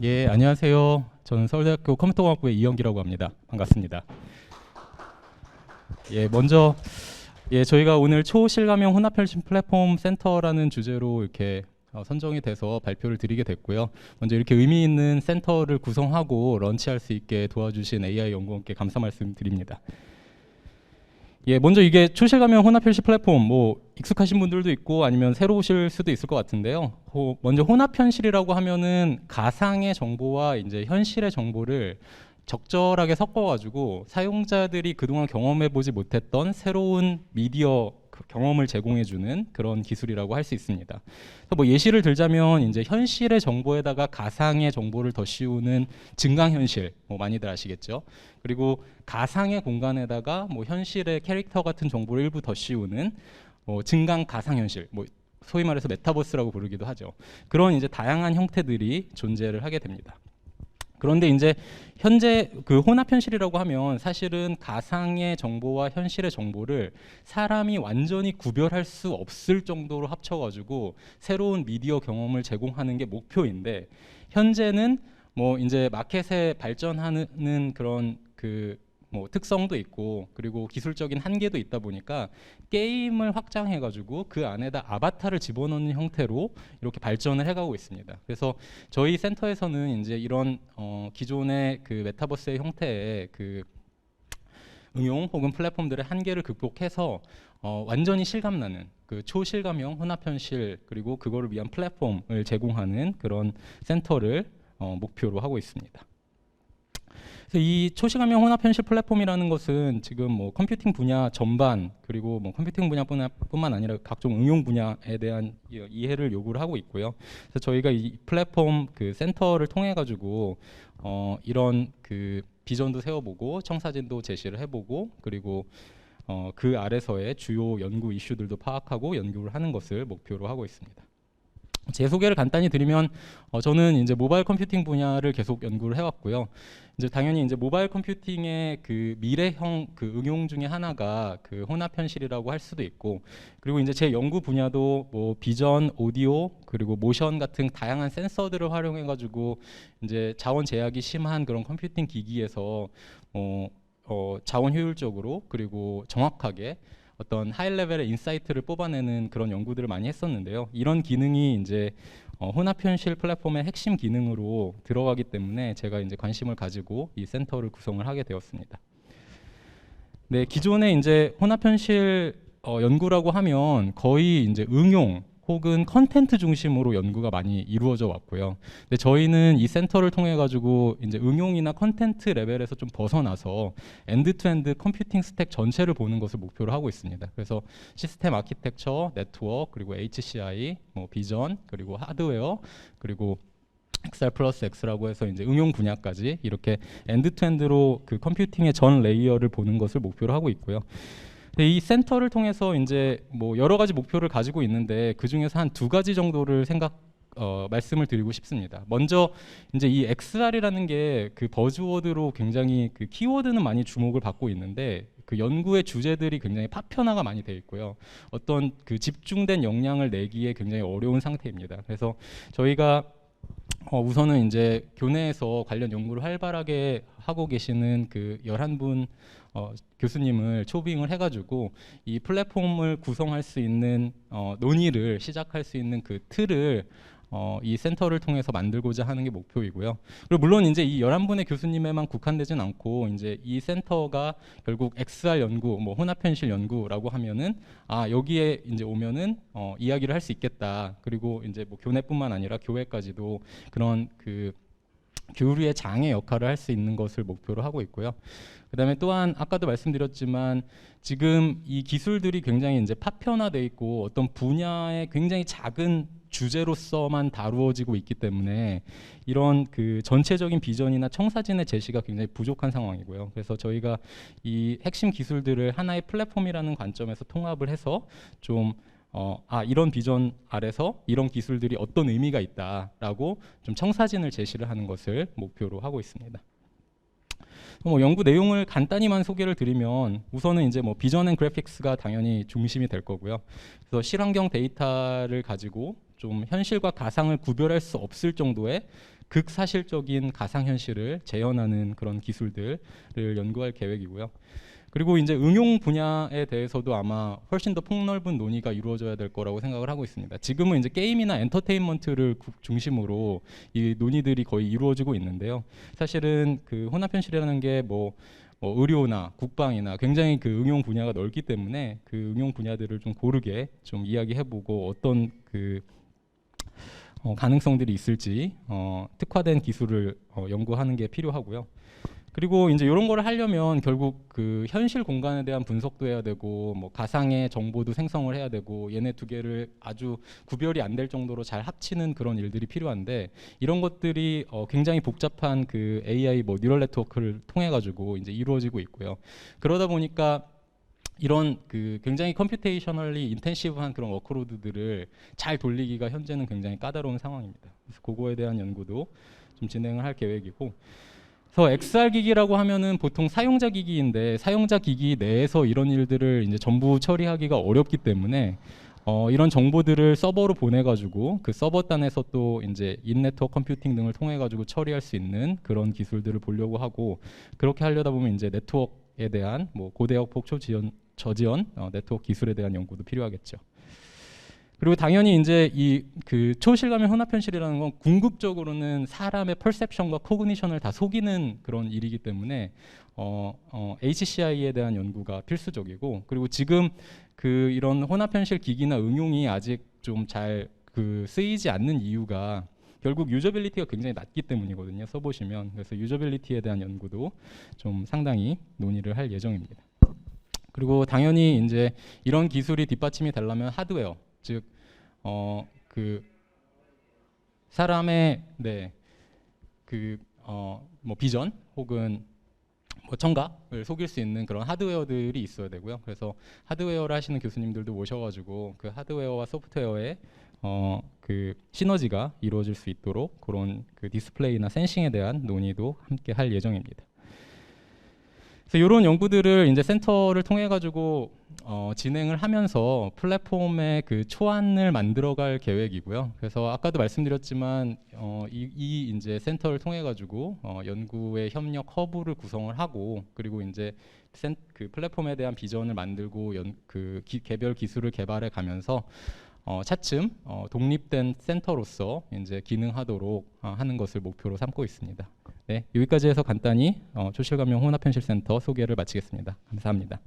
예, 안녕하세요. 저는 서울대학교 컴퓨터공학부의 이영기라고 합니다. 반갑습니다. 예, 먼저 저희가 오늘 초실감형 혼합현실 플랫폼 센터라는 주제로 이렇게 선정이 돼서 발표를 드리게 됐고요. 먼저 이렇게 의미 있는 센터를 구성하고 런치할 수 있게 도와주신 AI 연구원께 감사 말씀드립니다. 예, 먼저 이게 초실감형 혼합현실 플랫폼, 뭐 익숙하신 분들도 있고 아니면 새로 오실 수도 있을 것 같은데요. 먼저 혼합현실이라고 하면은 가상의 정보와 이제 현실의 정보를 적절하게 섞어가지고 사용자들이 그동안 경험해보지 못했던 새로운 미디어 경험을 제공해주는 그런 기술이라고 할 수 있습니다. 그래서 뭐 예시를 들자면 이제 현실의 정보에다가 가상의 정보를 더 씌우는 증강현실, 뭐 많이들 아시겠죠. 그리고 가상의 공간에다가 뭐 현실의 캐릭터 같은 정보를 일부 더 씌우는 증강 가상현실, 뭐 소위 말해서 메타버스라고 부르기도 하죠. 그런 이제 다양한 형태들이 존재를 하게 됩니다. 그런데 이제 현재 그 혼합현실이라고 하면 사실은 가상의 정보와 현실의 정보를 사람이 완전히 구별할 수 없을 정도로 합쳐가지고 새로운 미디어 경험을 제공하는 게 목표인데, 현재는 뭐 이제 마켓에 발전하는 그런 뭐 특성도 있고 그리고 기술적인 한계도 있다 보니까 게임을 확장해가지고 그 안에다 아바타를 집어넣는 형태로 이렇게 발전을 해가고 있습니다. 그래서 저희 센터에서는 이제 이런 기존의 그 메타버스의 형태의 그 응용 혹은 플랫폼들의 한계를 극복해서 완전히 실감나는 그 초실감형 혼합현실 그리고 그거를 위한 플랫폼을 제공하는 그런 센터를 목표로 하고 있습니다. 그래서 이 초시감형 혼합현실 플랫폼이라는 것은 지금 뭐 컴퓨팅 분야 전반 그리고 뭐 컴퓨팅 분야뿐만 아니라 각종 응용 분야에 대한 이해를 요구를 하고 있고요. 그래서 저희가 이 플랫폼 그 센터를 통해 가지고 이런 그 비전도 세워보고 청사진도 제시를 해보고 그리고 그 아래서의 주요 연구 이슈들도 파악하고 연구를 하는 것을 목표로 하고 있습니다. 제 소개를 간단히 드리면 저는 이제 모바일 컴퓨팅 분야를 계속 연구를 해왔고요. 이제 당연히 이제 모바일 컴퓨팅의 그 미래형 그 응용 중에 하나가 그 혼합현실이라고 할 수도 있고, 그리고 이제 제 연구 분야도 뭐 비전, 오디오 그리고 모션 같은 다양한 센서들을 활용해가지고 이제 자원 제약이 심한 그런 컴퓨팅 기기에서 자원 효율적으로 그리고 정확하게 어떤 하이 레벨의 인사이트를 뽑아내는 그런 연구들을 많이 했었는데요. 이런 기능이 이제 혼합현실 플랫폼의 핵심 기능으로 들어가기 때문에 제가 이제 관심을 가지고 이 센터를 구성을 하게 되었습니다. 네, 기존에 이제 혼합현실 연구라고 하면 거의 이제 응용 혹은 컨텐트 중심으로 연구가 많이 이루어져 왔고요. 근데 저희는 이 센터를 통해 가지고 이제 응용이나 컨텐트 레벨에서 좀 벗어나서 엔드투엔드 컴퓨팅 스택 전체를 보는 것을 목표로 하고 있습니다. 그래서 시스템 아키텍처, 네트워크, 그리고 HCI, 뭐 비전, 그리고 하드웨어, 그리고 XR 플러스 X라고 해서 이제 응용 분야까지 이렇게 엔드투엔드로 그 컴퓨팅의 전 레이어를 보는 것을 목표로 하고 있고요. 이 센터를 통해서 이제 뭐 여러 가지 목표를 가지고 있는데 그 중에서 한 두 가지 정도를 말씀을 드리고 싶습니다. 먼저 이제 이 XR이라는 게 그 버즈워드로 굉장히 그 키워드는 많이 주목을 받고 있는데 그 연구의 주제들이 굉장히 파편화가 많이 되어 있고요. 어떤 그 집중된 역량을 내기에 굉장히 어려운 상태입니다. 그래서 저희가 우선은 이제 교내에서 관련 연구를 활발하게 하고 계시는 그 11분 교수님을 초빙을 해가지고 이 플랫폼을 구성할 수 있는 논의를 시작할 수 있는 그 틀을 이 센터를 통해서 만들고자 하는 게 목표이고요. 그리고 물론 이제 이 11분의 교수님에만 국한되진 않고 이제 이 센터가 결국 XR 연구, 뭐 혼합현실 연구라고 하면은 여기에 이제 오면은 이야기를 할 수 있겠다. 그리고 이제 뭐 교내뿐만 아니라 교회까지도 그런 그 교류의 장의 역할을 할 수 있는 것을 목표로 하고 있고요. 그다음에 또한 아까도 말씀드렸지만 지금 이 기술들이 굉장히 이제 파편화돼 있고 어떤 분야의 굉장히 작은 주제로서만 다루어지고 있기 때문에 이런 그 전체적인 비전이나 청사진의 제시가 굉장히 부족한 상황이고요. 그래서 저희가 이 핵심 기술들을 하나의 플랫폼이라는 관점에서 통합을 해서 좀 이런 비전 아래서 이런 기술들이 어떤 의미가 있다라고 좀 청사진을 제시를 하는 것을 목표로 하고 있습니다. 뭐 연구 내용을 간단히만 소개를 드리면 우선은 이제 뭐 비전 앤 그래픽스가 당연히 중심이 될 거고요. 그래서 실환경 데이터를 가지고 좀 현실과 가상을 구별할 수 없을 정도의 극사실적인 가상현실을 재현하는 그런 기술들을 연구할 계획이고요. 그리고 이제 응용 분야에 대해서도 아마 훨씬 더 폭넓은 논의가 이루어져야 될 거라고 생각을 하고 있습니다. 지금은 이제 게임이나 엔터테인먼트를 중심으로 이 논의들이 거의 이루어지고 있는데요. 사실은 그 혼합현실이라는 게 뭐 의료나 국방이나 굉장히 그 응용 분야가 넓기 때문에 그 응용 분야들을 좀 고르게 좀 이야기해보고 어떤 그 가능성들이 있을지 특화된 기술을 연구하는 게 필요하고요. 그리고 이제 이런 거를 하려면 결국 그 현실 공간에 대한 분석도 해야 되고 뭐 가상의 정보도 생성을 해야 되고 얘네 두 개를 아주 구별이 안 될 정도로 잘 합치는 그런 일들이 필요한데 이런 것들이 굉장히 복잡한 그 AI 뭐 뉴럴 네트워크를 통해 가지고 이제 이루어지고 있고요. 그러다 보니까 이런 그 굉장히 컴퓨테이셔널리 인텐시브한 그런 워크로드들을 잘 돌리기가 현재는 굉장히 까다로운 상황입니다. 그래서 그거에 대한 연구도 좀 진행을 할 계획이고, 그래서 XR 기기라고 하면은 보통 사용자 기기인데 사용자 기기 내에서 이런 일들을 이제 전부 처리하기가 어렵기 때문에 이런 정보들을 서버로 보내가지고 그 서버 단에서 또 이제 인네트워크 컴퓨팅 등을 통해가지고 처리할 수 있는 그런 기술들을 보려고 하고, 그렇게 하려다 보면 이제 네트워크에 대한 뭐 고대역 폭초 저지연 네트워크 기술에 대한 연구도 필요하겠죠. 그리고 당연히 이제 이 그 초실감의 혼합현실이라는 건 궁극적으로는 사람의 퍼셉션과 코그니션을 다 속이는 그런 일이기 때문에 HCI에 대한 연구가 필수적이고, 그리고 지금 그 이런 혼합현실 기기나 응용이 아직 좀 잘 그 쓰이지 않는 이유가 결국 유저빌리티가 굉장히 낮기 때문이거든요. 써보시면. 그래서 유저빌리티에 대한 연구도 좀 상당히 논의를 할 예정입니다. 그리고 당연히 이제 이런 기술이 뒷받침이 되려면 하드웨어, 즉 그 사람의 뭐 비전 혹은 뭐 청각을 속일 수 있는 그런 하드웨어들이 있어야 되고요. 그래서 하드웨어를 하시는 교수님들도 모셔가지고 그 하드웨어와 소프트웨어의 그 시너지가 이루어질 수 있도록 그런 그 디스플레이나 센싱에 대한 논의도 함께 할 예정입니다. 그래서 이런 연구들을 이제 센터를 통해 가지고 진행을 하면서 플랫폼의 그 초안을 만들어갈 계획이고요. 그래서 아까도 말씀드렸지만 이 이제 센터를 통해 가지고 연구의 협력 허브를 구성을 하고, 그리고 이제 그 플랫폼에 대한 비전을 만들고 개별 기술을 개발해 가면서 차츰 독립된 센터로서 이제 기능하도록 하는 것을 목표로 삼고 있습니다. 네, 여기까지 해서 간단히 초실감형 혼합현실센터 소개를 마치겠습니다. 감사합니다.